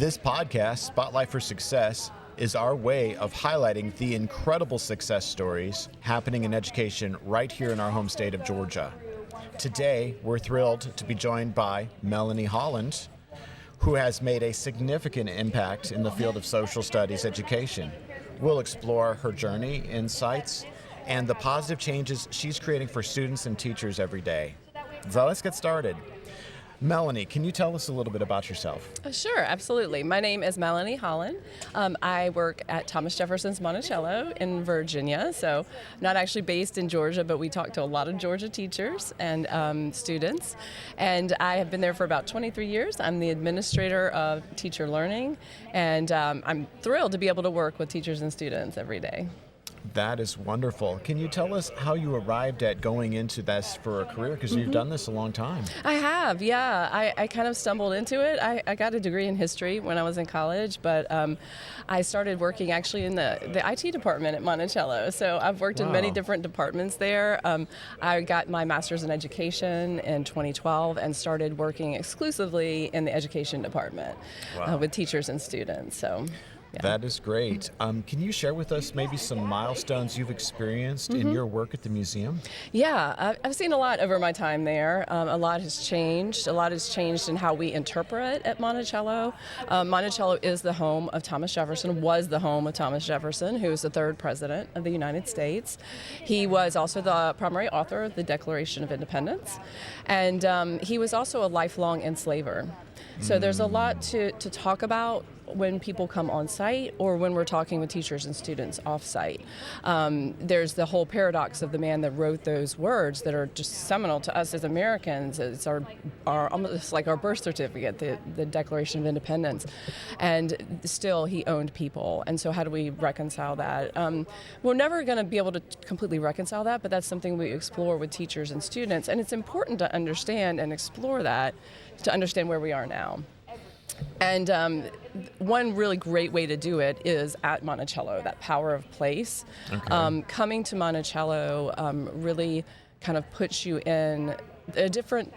This podcast, Spotlight for Success, is our way of highlighting the incredible success stories happening in education right here in our home state of Georgia. Today, we're thrilled to be joined by Melanie Holland, who has made a significant impact in the field of social studies education. We'll explore her journey, insights, and the positive changes she's creating for students and teachers every day. So let's get started. Melanie, can you tell us a little bit about yourself? Sure, absolutely. My name is Melanie Holland. I work at Thomas Jefferson's Monticello in Virginia. So not actually based in Georgia, but we talk to a lot of Georgia teachers and students. And I have been there for about 23 years. I'm the administrator of teacher learning, and I'm thrilled to be able to work with teachers and students every day. That is wonderful. Can you tell us how you arrived at going into this for a career? Because you've done this a long time. I have, yeah. I kind of stumbled into it. I got a degree in history when I was in college, but I started working actually in the IT department at Monticello. So I've worked in many different departments there. I got my master's in education in 2012 and started working exclusively in the education department with teachers and students. So. Yeah. That is great. Can you share with us maybe some milestones you've experienced in your work at the museum? Yeah, I've seen a lot over my time there. A lot has changed. A lot has changed in how we interpret at Monticello. Monticello is the home of Thomas Jefferson, was the home of Thomas Jefferson, who was the third president of the United States. He was also the primary author of the Declaration of Independence, and he was also a lifelong enslaver. So there's a lot to talk about when people come on site or when we're talking with teachers and students off site. There's the whole paradox of the man that wrote those words that are just seminal to us as Americans. It's our almost like our birth certificate, the Declaration of Independence. And still he owned people. And so how do we reconcile that? We're never going to be able to completely reconcile that, but that's something we explore with teachers and students. And it's important to understand and explore that to understand where we are now. And one really great way to do it is at Monticello, that power of place. Okay. Coming to Monticello really kind of puts you in a different,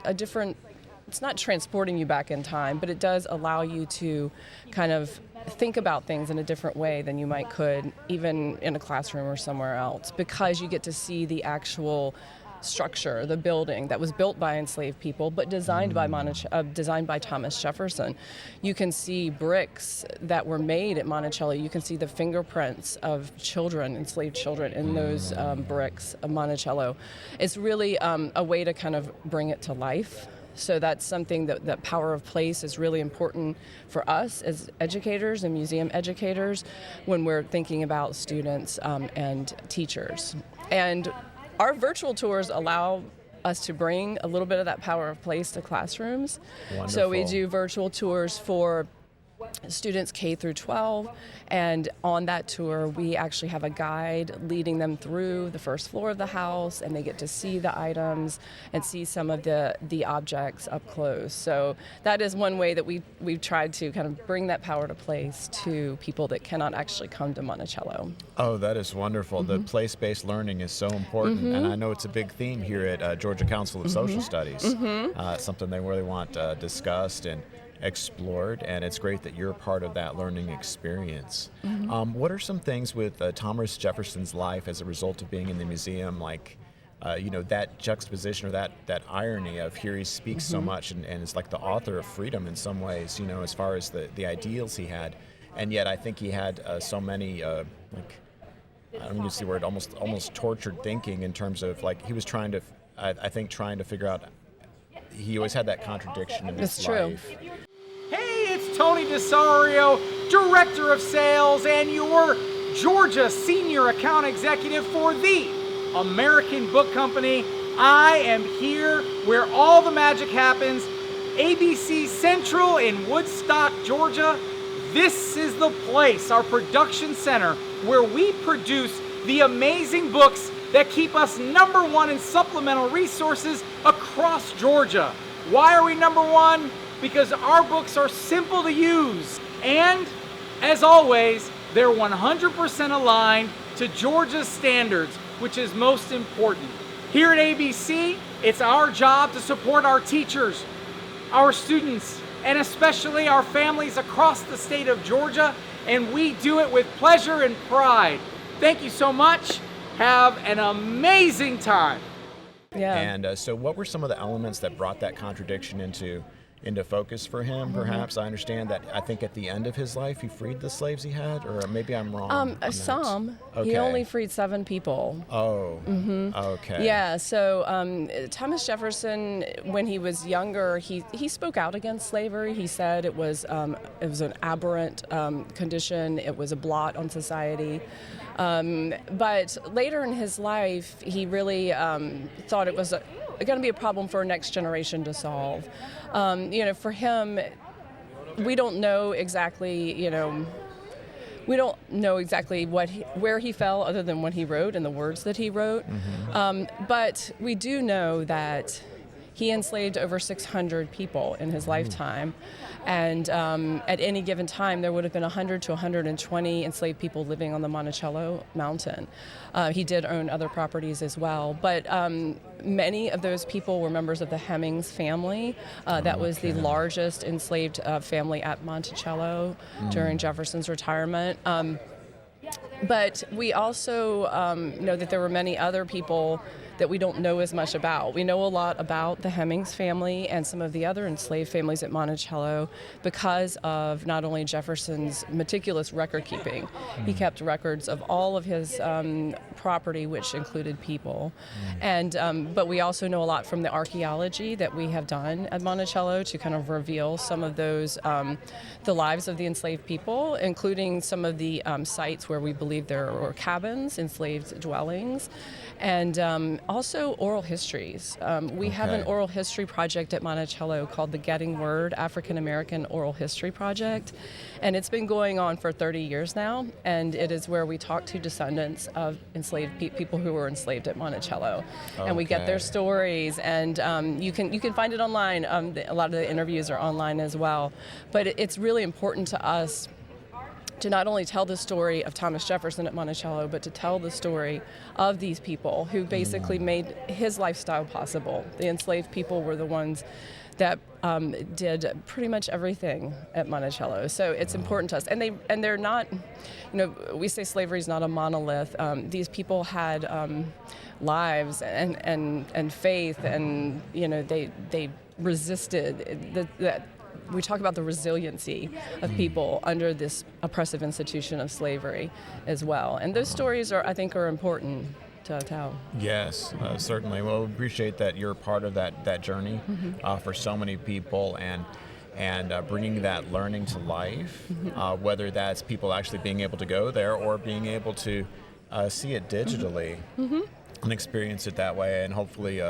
it's not transporting you back in time, but it does allow you to kind of think about things in a different way than you might could even in a classroom or somewhere else, because you get to see the actual structure, the building that was built by enslaved people, but designed by Thomas Jefferson. You can see bricks that were made at Monticello. You can see the fingerprints of children, enslaved children, in those bricks of Monticello. It's really a way to kind of bring it to life. So that's something that power of place is really important for us as educators and museum educators when we're thinking about students and teachers. And our virtual tours allow us to bring a little bit of that power of place to classrooms. Wonderful. So we do virtual tours for students K through 12, and on that tour we actually have a guide leading them through the first floor of the house, and they get to see the items and see some of the objects up close. So that is one way that we've tried to kind of bring that power to place to people that cannot actually come to Monticello. Oh, that is wonderful. The place-based learning is so important, and I know it's a big theme here at Georgia Council of Social Studies. Something they really want discussed and explored, and it's great that you're part of that learning experience. What are some things with Thomas Jefferson's life as a result of being in the museum, like that juxtaposition or that irony of here he speaks so much and is like the author of freedom in some ways, as far as the ideals he had, and yet I think he had so many I don't use the word, almost tortured thinking in terms of like he was trying to figure out. He always had that contradiction in his life. Hey, it's Tony DeSario, Director of Sales and your Georgia Senior Account Executive for the American Book Company. I am here where all the magic happens, ABC Central in Woodstock, Georgia. This is the place, our production center, where we produce the amazing books that keep us #1 in supplemental resources across Georgia. Why are we #1? Because our books are simple to use, and as always, they're 100% aligned to Georgia's standards, which is most important. Here at ABC, it's our job to support our teachers, our students, and especially our families across the state of Georgia, and we do it with pleasure and pride. Thank you so much. Have an amazing time. Yeah. And so what were some of the elements that brought that contradiction into focus for him, perhaps? I understand that I think at the end of his life he freed the slaves he had, or maybe I'm wrong. on that. Some. Okay. He only freed 7 people. Oh, okay. Yeah, so Thomas Jefferson, when he was younger, he spoke out against slavery. He said it was an aberrant condition. It was a blot on society. But later in his life, he really thought it was going to be a problem for our next generation to solve. For him, we don't know exactly, where he fell other than what he wrote and the words that he wrote. But we do know that he enslaved over 600 people in his lifetime. And at any given time, there would have been 100 to 120 enslaved people living on the Monticello mountain. He did own other properties as well. But many of those people were members of the Hemmings family. That was the largest enslaved family at Monticello during Jefferson's retirement. But we also know that there were many other people that we don't know as much about. We know a lot about the Hemmings family and some of the other enslaved families at Monticello because of not only Jefferson's meticulous record keeping. He kept records of all of his property, which included people. And but we also know a lot from the archaeology that we have done at Monticello to kind of reveal some of those, the lives of the enslaved people, including some of the sites where we believe there were cabins, enslaved dwellings, and also oral histories. We have an oral history project at Monticello called the Getting Word African American Oral History Project, and it's been going on for 30 years now, and it is where we talk to descendants of enslaved people who were enslaved at Monticello, and we get their stories, and you can find it online. A lot of the interviews are online as well, but it's really important to us to not only tell the story of Thomas Jefferson at Monticello, but to tell the story of these people who basically made his lifestyle possible. The enslaved people were the ones that did pretty much everything at Monticello. So it's important to us. And they're not, we say slavery is not a monolith. These people had lives and faith, and they resisted we talk about the resiliency of people under this oppressive institution of slavery as well. And those stories I think are important to tell. Yes, certainly. Well, we appreciate that you're part of that journey for so many people, and bringing that learning to life, whether that's people actually being able to go there or being able to see it digitally and experience it that way, and hopefully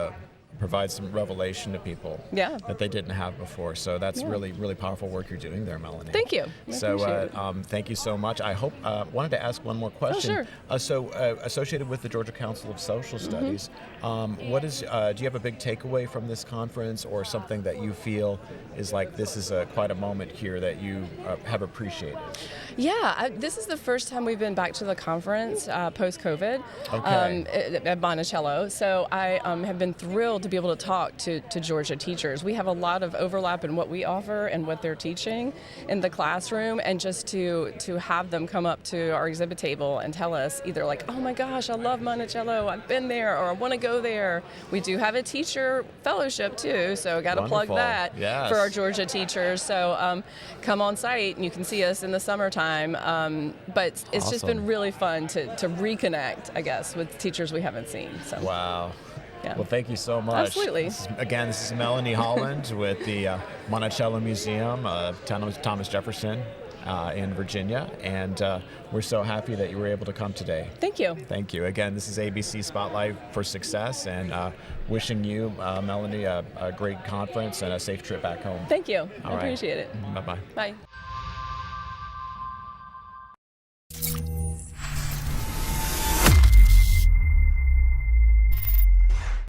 provide some revelation to people that they didn't have before. So that's really, really powerful work you're doing there, Melanie. Thank you. Thank you so much. I hope, wanted to ask one more question. Oh, sure. Associated with the Georgia Council of Social Studies, do you have a big takeaway from this conference, or something that you feel is like this is quite a moment here that you have appreciated? Yeah, this is the first time we've been back to the conference post-COVID at Monticello. So I have been thrilled to be able to talk to Georgia teachers. We have a lot of overlap in what we offer and what they're teaching in the classroom, and just to have them come up to our exhibit table and tell us either like, oh my gosh, I love Monticello, I've been there, or I want to go there. We do have a teacher fellowship too, so got to plug that for our Georgia teachers. So come on site and you can see us in the summertime. But it's just been really fun to reconnect, I guess, with teachers we haven't seen. So. Wow. Yeah. Well, thank you so much. Absolutely. This is Melanie Holland with the Monticello Museum of Thomas Jefferson in Virginia, and we're so happy that you were able to come today. Thank you. Thank you. Again, this is ABC Spotlight for Success, and wishing you, Melanie, a great conference and a safe trip back home. Thank you. All I appreciate it. Bye-bye. Bye.